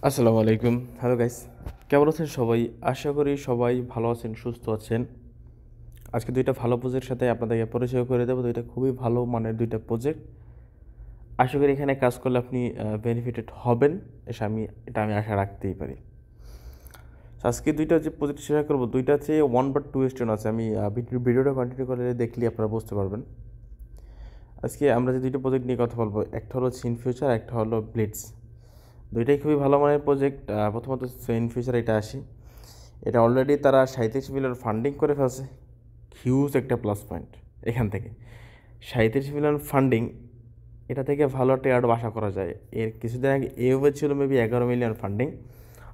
আসসালামু আলাইকুম। Hello guys, কেমন আছেন সবাই? আশা করি সবাই ভালো আছেন, সুস্থ আছেন। আজকে দুইটা ভালো প্রজেক্টের সাথে আপনাদেরকে পরিচয় করে দেবো। দুইটা খুবই ভালো মানের দুইটা প্রজেক্ট। আশা করি এখানে কাজ করলে আপনি বেনিফিটেড হবেন, এটা আমি আশা রাখতেই পারি। আজকে দুইটা যে প্রজেক্ট শেয়ার করবো, দুইটা হচ্ছে 1 বা 2 স্টোন আছে। আমি ভিডিওটা কন্টিনিউ করে দেখলে আপনারা বুঝতে পারবেন। আজকে আমরা যে দুইটা প্রজেক্ট নিয়ে কথা বলবো, একটা হলো ইন ফিউচার, একটা হলো ব্লিটস। দুইটাই খুবই ভালো মানের প্রজেক্ট। প্রথমত ইন ফিউচার এটা আসি, এটা অলরেডি তারা 37 মিলিয়ন ফান্ডিং করে ফেলছে। হিউজ একটা প্লাস পয়েন্ট এখান থেকে 37 মিলিয়ন ফান্ডিং, এটা থেকে ভালো একটা অ্যাড আশা করা যায়। এর কিছুদিন আগে এভাবে ছিল মেবি 11 মিলিয়ন ফান্ডিং,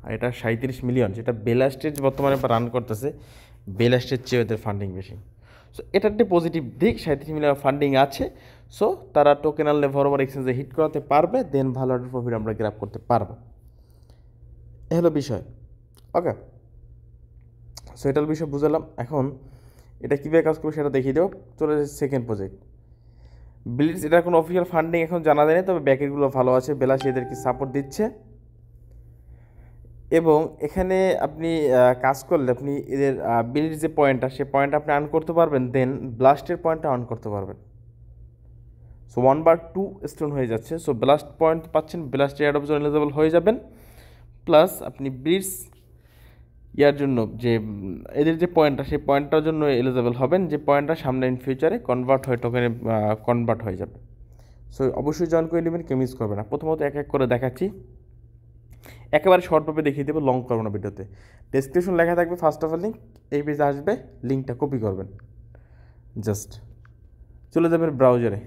আর এটা 37 মিলিয়ন, যেটা বেলাস্টেজ বর্তমানে রান করতেছে। বেলাস্টের চেয়ে ওদের ফান্ডিং বেশি। সো এটা একটা পজিটিভ দিক, 37 মিলিয়ন ফান্ডিং আছে। সো তারা টোকেনাল লেভার এক্সচেঞ্জে হিট করাতে পারবে, দেন ভালো একটা প্রফিট আমরা গ্র্যাব করতে পারবো। এ হলো বিষয়। ওকে, সো এটার বিষয় বুঝালাম। এখন এটা কীভাবে কাজ করবে সেটা দেখিয়ে দেবো। চলে যাচ্ছে সেকেন্ড প্রজেক্ট ব্লিটস। এটার কোনো অফিসিয়াল ফান্ডিং এখন জানা যায়নি, তবে ব্যাকেটগুলো ভালো আছে, বেলাস এদেরকে সাপোর্ট দিচ্ছে। এবং এখানে আপনি কাজ করলে আপনি এদের ব্লিটস যে পয়েন্টটা, সে পয়েন্ট আপনি আর্ন করতে পারবেন, দেন ব্লাস্টের পয়েন্টটা আর্ন করতে পারবেন। সো 1/2 স্টোন হয়ে যাচ্ছে। সো ব্লাস্ট পয়েন্ট পাচ্ছেন, ব্লাস্টের অ্যাডপ জন্য এলিজিবল হয়ে যাবেন। প্লাস আপনি ব্লিটস ইয়ার জন্য যে এদের যে পয়েন্টটা, সেই পয়েন্টটার জন্য এলিজিবল হবেন, যে পয়েন্টটা সামনে ইন ফিউচারে কনভার্ট হয়ে টোকেনে কনভার্ট হয়ে যাবে। সো অবশ্যই জয়েন করে নেবেন, কেউ মিস করবে না। প্রথমত এক এক করে দেখাচ্ছি, একেবারে শর্টভাবে দেখিয়ে দেবো, লং করবো না ভিডিওতে। ডেসক্রিপশন লেখা থাকবে ফার্স্ট অফ অল লিঙ্ক, এই পেজে আসবে, লিঙ্কটা কপি করবেন। জাস্ট চলে যাবেন ব্রাউজারে।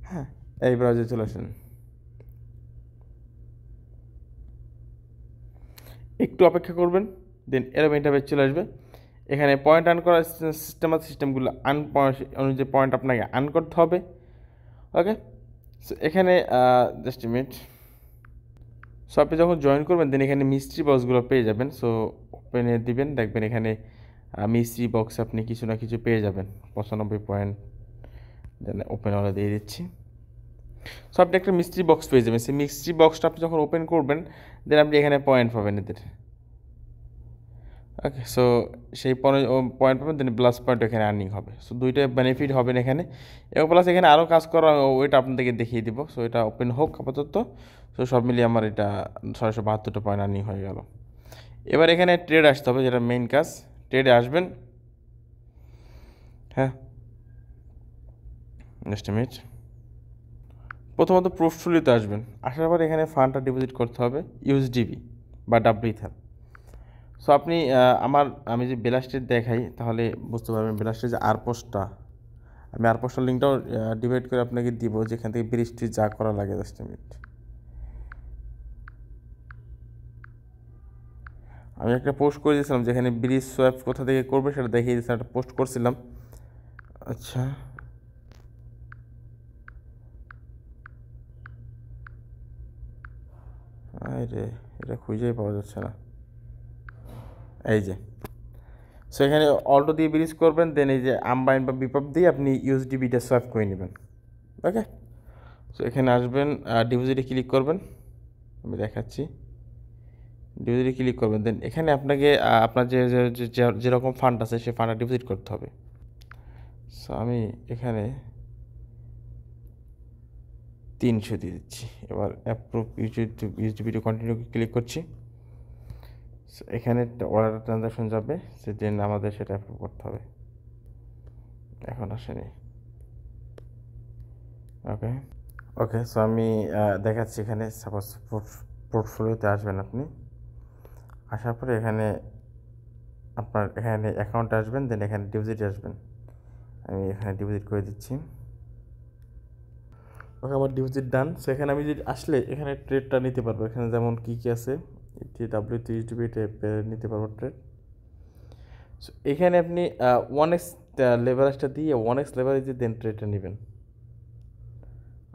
হ্যাঁ, এই ব্রাউজারে চলে আসেন, একটু অপেক্ষা করবেন, দেন এরকম ইন্টারফেস চলে আসবে। এখানে পয়েন্ট আর্ন করার সিস্টেম আছে, সিস্টেমগুলো অনুযায়ী পয়েন্ট আপনাকে আর্ন করতে হবে। ওকে, সো এখানে জাস্ট মিনিট। সো আপনি যখন জয়েন করবেন, দেন এখানে মিস্ট্রি বক্সগুলো পেয়ে যাবেন। সো ওপেনে দিবেন, দেখবেন এখানে মিস্ট্রি বক্স আপনি কিছু না কিছু পেয়ে যাবেন। 95 পয়েন্ট, দেন ওপেন অলে দিয়ে দিচ্ছি। সো আপনি একটা মিস্ট্রি বক্স পেয়ে যাবেন। সেই মিস্ট্রি বক্সটা আপনি যখন ওপেন করবেন, দেন আপনি এখানে পয়েন্ট পাবেন এদের। ওকে, সো সেই পয়েন্ট পাবেন, দেন প্লাস পয়েন্ট এখানে আর্নিং হবে। সো দুইটা বেনিফিট হবেন এখানে। এবং প্লাস এখানে আরও কাজ করা, ওইটা আপনাদেরকে দেখিয়ে দিব। সো এটা ওপেন হোক আপাতত। সো সব মিলিয়ে আমার এটা 672টা পয়েন্ট আর্নিং হয়ে গেল। এবার এখানে ট্রেড আসতে হবে, যেটা মেইন কাজ। ট্রেডে আসবেন, হ্যাঁ, জাস্ট মিনিট। প্রথমত পোর্টফোলিওতে আসবেন, আসার পর এখানে ফান্ডটা ডিপোজিট করতে হবে, ইউএসডিবি বা ডাব্লিউইথার। সো আপনি আমি যে বেলাস্টের দেখাই, তাহলে বুঝতে পারবেন বেলাস্টের যে আরপোস্টটা, আমি আরপোস্টার লিঙ্কটাও ডিভাইড করে আপনাকে দিব, যেখান থেকে বৃষ্টি যা করা লাগে। জাস্ট মিনিট, আমি একটা পোস্ট করে দিয়েছিলাম, যেখানে ব্রিজ সোয়াপ কোথা থেকে করবে সেটা দেখিয়ে দিয়েছিলাম, একটা পোস্ট করছিলাম। আচ্ছা, আরে এটা খুঁজেই পাওয়া যাচ্ছে না। এই যে, সো এখানে অল্টো দিয়ে ব্রিজ করবেন, দেন এই যে আমবাইন বা বিপপ দিয়ে আপনি ইউএসডিবিটা সোয়াপ করে নেবেন। ওকে, সো এখানে আসবেন, ডিপোজিটে ক্লিক করবেন, আমি দেখাচ্ছি। ডিপোজিটে ক্লিক করবেন, দেন এখানে আপনাকে আপনার যেরকম ফান্ড আছে সেই ফান্ডটা ডিপোজিট করতে হবে। সো আমি এখানে 300 দিয়ে দিচ্ছি। এবার অ্যাপ্রুভ ইউএসডিবিটা কন্টিনিউ ক্লিক করছি। সো এখানে অর্ডার ট্রানজাকশন যাবে, দেন আমাদের সেটা অ্যাপ্রুভ করতে হবে। এখন আসেনি। ওকে, ওকে, সো আমি দেখাচ্ছি। এখানে সাপোজ পোর্টফোলিওতে আসবেন আপনি, আসার পরে এখানে আপনার এখানে অ্যাকাউন্টে আসবেন, দেন এখানে ডিপোজিটে আসবেন। আমি এখানে ডিপোজিট করে দিচ্ছি। ওকে, আমার ডিপোজিট ডান। সো এখানে আমি যদি আসলে এখানে ট্রেডটা নিতে পারবো। এখানে যেমন কী কী আছে, ডাব্লিউ3 নিতে পারবো ট্রেড। সো এখানে আপনি 1x লেভারেজটা দিয়ে 1x লেভারেজ দিয়ে দেন ট্রেডটা নেবেন।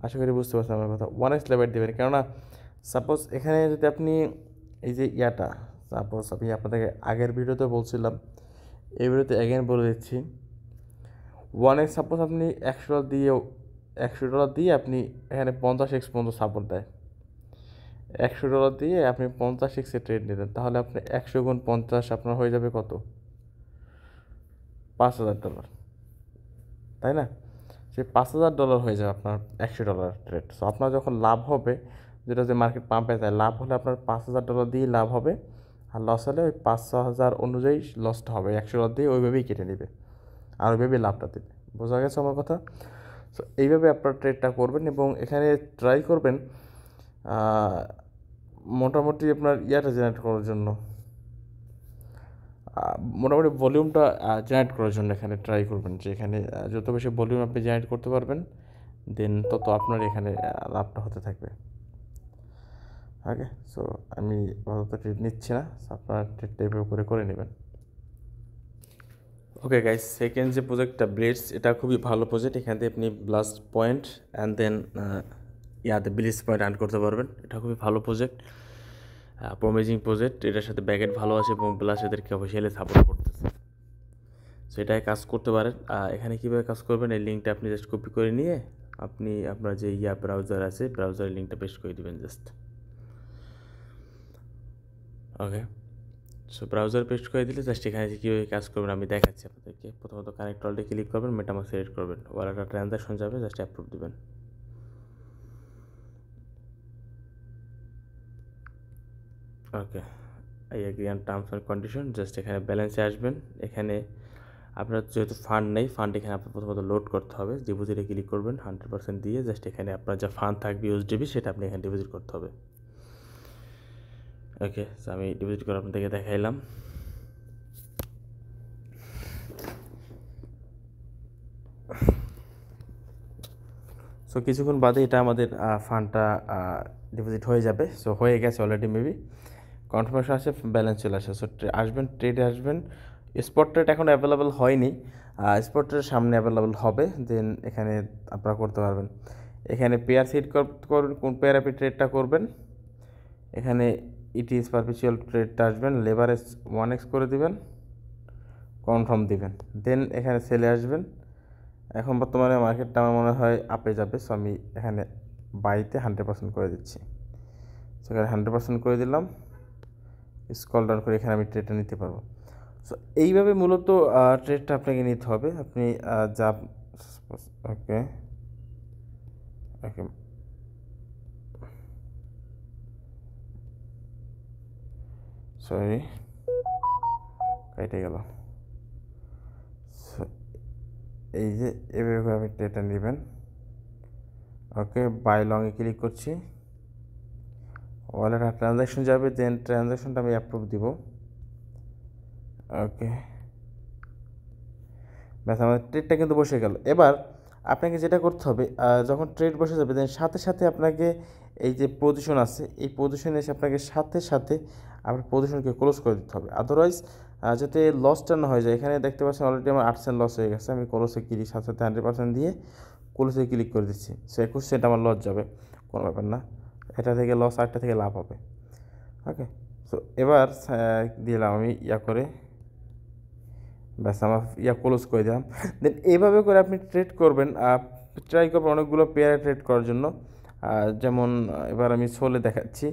আশা করি বুঝতে পারছেন আমার কথা। 1x লেভারেজ দেবেন, কেননা সাপোজ এখানে যদি আপনি এই যে সাপোজ আমি আপনাদেরকে আগের ভিডিওতে বলছিলাম, এই ভিডিওতে অ্যাগেন বলে দিচ্ছি। 1x সাপোজ আপনি $100 দিয়ে আপনি এখানে 50x পর্যন্ত সাপোর্ট দেয়। $100 দিয়ে আপনি 50x ট্রেড নিলেন, তাহলে আপনি 100 গুণ 50 আপনার হয়ে যাবে কত? $5,000, তাই না? সেই $5,000 হয়ে যাবে আপনার $100 ট্রেড। সো আপনার যখন লাভ হবে, যেটা যে মার্কেট পাম্পে যায়, লাভ হলে আপনার $5,000 দিয়েই লাভ হবে, আর লস হলে ওই 5,000 অনুযায়ী লসটা হবে। $100 দিয়ে ওইভাবেই কেটে নেবে, আর ওইভাবেই লাভটা দেবে। বোঝা গেছে আমার কথা? সো এইভাবে আপনার ট্রেডটা করবেন এবং এখানে ট্রাই করবেন মোটামুটি আপনার ইয়াটা জেনারেট করার জন্য, মোটামুটি ভলিউমটা জেনারেট করার জন্য এখানে ট্রাই করবেন, যে এখানে যত বেশি ভলিউম আপনি জেনারেট করতে পারবেন, দেন তত আপনার এখানে লাভটা হতে থাকবে। ওকে, সো আমি আপাতত ট্রেড নিচ্ছি না, আপনার ট্রেডটা এভাবে করে নেবেন। ওকে গাইস, সেকেন্ড যে প্রজেক্টটা ব্লেডস, এটা খুবই ভালো প্রজেক্ট। এখান থেকে আপনি ব্লাস্ট পয়েন্ট অ্যান্ড দেন বিলিস পয়েন্ট আর্ন করতে পারবেন। এটা খুবই ভালো প্রজেক্ট, প্রমিজিং প্রজেক্ট। এটার সাথে ব্যাকেট ভালো আছে এবং প্লাস এদেরকে অফিসিয়ালি সাপোর্ট করতেছে। সো এটাই কাজ করতে পারেন। এখানে কীভাবে কাজ করবেন, এই লিঙ্কটা আপনি জাস্ট কপি করে নিয়ে আপনি আপনার যে ব্রাউজার আছে, ব্রাউজারের লিঙ্কটা পেস্ট করে দেবেন জাস্ট। ওকে, সো ব্রাউজার পেস্ট করে দিলে জাস্ট এখানে কীভাবে কাজ করবেন আমি দেখাচ্ছি আপনাদেরকে। প্রথমত কানেক্ট অলটা ক্লিক করবেন, মেটামাস্ক সিলেক্ট করবেন, ওয়ালেটটা ট্রানজাকশন যাবে, জাস্ট অ্যাপ্রুভ দেবেন। ওকে, এই agri on terms and condition. Just এখানে ব্যালেন্সে আসবেন। এখানে আপনার যেহেতু ফান্ড নেই, ফান্ড এখানে আপনার প্রথমত লোড করতে হবে। ডিপোজিটে ক্লিক করবেন 100% দিয়ে, জাস্ট এখানে আপনার যা ফান্ড থাকবে ইউএসডিবি, সেটা আপনি এখানে ডিপোজিট করতে হবে। ওকে, সো আমি ডিপোজিট করে আপনাদেরকে দেখাইলাম। সো কিছুক্ষণ বাদে এটা আমাদের ফান্ডটা ডিপোজিট হয়ে যাবে। সো হয়ে গেছে অলরেডি, মেবি কনফার্মেশন আসে, ব্যালেন্স চলে আসে। সো আসবেন, ট্রেডে আসবেন। স্পট ট্রেড এখন অ্যাভেলেবেল হয়নি, স্পট ট্রেড সামনে অ্যাভেলেবেল হবে, দেন এখানে আপনারা করতে পারবেন। এখানে পেয়ার সিট করবেন, কোন পেয়ার আপনি ট্রেডটা করবেন। এখানে ইটিএস পারপিচুয়াল ট্রেডটা আসবেন, লেভারেজ 1x করে দিবেন, কনফার্ম দিবেন, দেন এখানে সেলে আসবেন। এখন বর্তমানে মার্কেটটা আমার মনে হয় আপে যাবে, সো আমি এখানে বাইতে 100% করে দিচ্ছি। সেখানে 100% করে দিলাম, স্কল ডাউন করে এখানে আমি ট্রেডটা নিতে পারবো। সো এইভাবে মূলত ট্রেডটা আপনাকে নিতে হবে। আপনি যা ওকে ওকে সরি, কেটে গেল। এই যে এভাবে করে আপনি ট্রেডটা নেবেন। ওকে, বাই লংয়ে ক্লিক করছি, ওয়ালেট ট্রানজ্যাকশন যাবে, দেন ট্রানজ্যাকশনটা আমি অ্যাপ্রুভ দিব। ওকে, ব্যাস আমার ট্রেডটা কিন্তু বসে গেল। এবার আপনাকে যেটা করতে হবে, যখন ট্রেড বসে যাবে, দেন সাথে সাথে আপনাকে এই যে পজিশন আছে, এই পজিশনে এসে আপনাকে সাথে সাথে আপনার পজিশনকে ক্লোজ করে দিতে হবে। আদারওয়াইজ যাতে লসটা না হয়ে যায়, এখানে দেখতে পাচ্ছেন অলরেডি আমার 8% লস হয়ে গেছে। আমি ক্লোজে ক্লিক সাথে সাথে 100% দিয়ে ক্লোজে ক্লিক করে দিচ্ছি। সো 21 আমার লস যাবে, কোনো ব্যাপার না। এটা থেকে লস, আরেকটা থেকে লাভ হবে। ওকে, সো এবার দিলাম আমি করে, ব্যাস আমার ক্লোজ করে দিলাম। দেন এইভাবে করে আপনি ট্রেড করবেন, ট্রাই করবেন অনেকগুলো পেয়ারে ট্রেড করার জন্য। যেমন এবার আমি সোলে দেখাচ্ছি,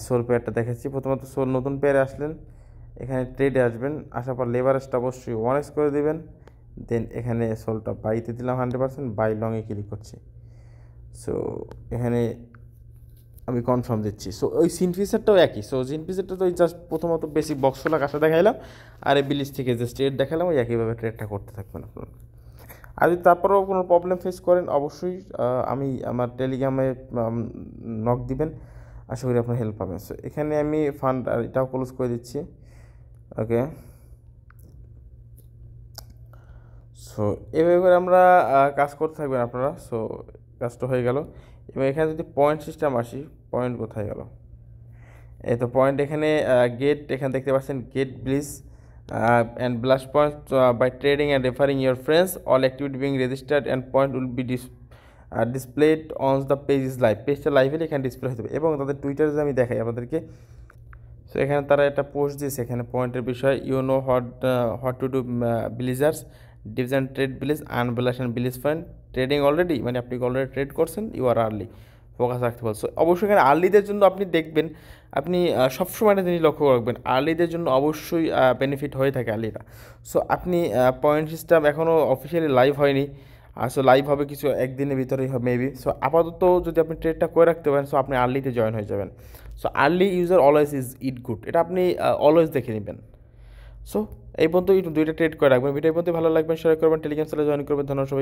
সোল পেয়ারটা দেখাচ্ছি। প্রথমত সোল নতুন পেয়ারে আসলেন, এখানে ট্রেডে আসবেন, আসার পর লেভারেজটা অবশ্যই 1x করে দেবেন। দেন এখানে সোলটা বাইতে দিলাম 100%, বাই লংয়ে ক্লিক করছি। সো এখানে আমি কনফার্ম দিচ্ছি। সো ওই সিন ফিচারটাও একই। সো সিন ফিচারটা তো ওই জাস্ট প্রথমত বেসিক বক্সওয়ালা কাজটা দেখাইলাম, আর এই বিলিজ থেকে যে ট্রেড দেখালাম, ওই একইভাবে ট্রেডটা করতে থাকবেন আপনার। আর যদি তারপরেও কোনো প্রবলেম ফেস করেন, অবশ্যই আমি আমার টেলিগ্রামে নক দিবেন, আশা করি আপনার হেল্প পাবেন। সো এখানে আমি ফান্ড আর এটাও ক্লোজ করে দিচ্ছি। ওকে, সো এভাবে করে আমরা কাজ করতে থাকবেন আপনারা। সো কাজটা হয়ে গেল। এবং এখানে যদি পয়েন্ট সিস্টেম আসি, পয়েন্ট কোথায় গেল? এই তো পয়েন্ট, এখানে গেট, এখানে দেখতে পাচ্ছেন get bliss and blast point by trading and referring your friends, all activity being registered and point will be displayed on the page is live. পেজটা লাইভ হলে এখানে ডিসপ্লে হতে হবে। এবং তাদের টুইটারে আমি দেখাই আপনাদেরকে। সো এখানে তারা একটা পোস্ট দিয়েছে, এখানে পয়েন্টের বিষয়, you know what to do বিলিজার্স, ডিভিশন ট্রেড বিলিজ, আনবেলাস and bliss point trading already, মানে আপনি অলরেডি ট্রেড করছেন, ইউ আর আর্লি ফোকাস রাখতে পারো। সো অবশ্যই এখানে আর্লিদের জন্য আপনি দেখবেন, আপনি সবসময় একটা জিনিস লক্ষ্য রাখবেন, আর্লিদের জন্য অবশ্যই বেনিফিট হয়ে থাকে আর্লিরা। সো আপনি পয়েন্ট সিস্টেম এখনও অফিসিয়ালি লাইভ হয়নি, সো লাইভ হবে কিছু একদিনের ভিতরেই হবে মেবি। সো আপাতত যদি আপনি ট্রেডটা করে রাখতে পারেন, সো আপনি আর্লিতে জয়েন হয়ে যাবেন। So early user always is it good, এটা আপনি অলওয়েজ দেখে নেবেন। সো এই পর্যন্ত দুইটা ট্রেড করে রাখবেন। ভিডিও এই পর্যন্ত ভালো লাগবেন, শেয়ার করবেন, টেলিগ্রাম চ্যানেলে জয়েন করবেন। ধন্যবাদ সবাই।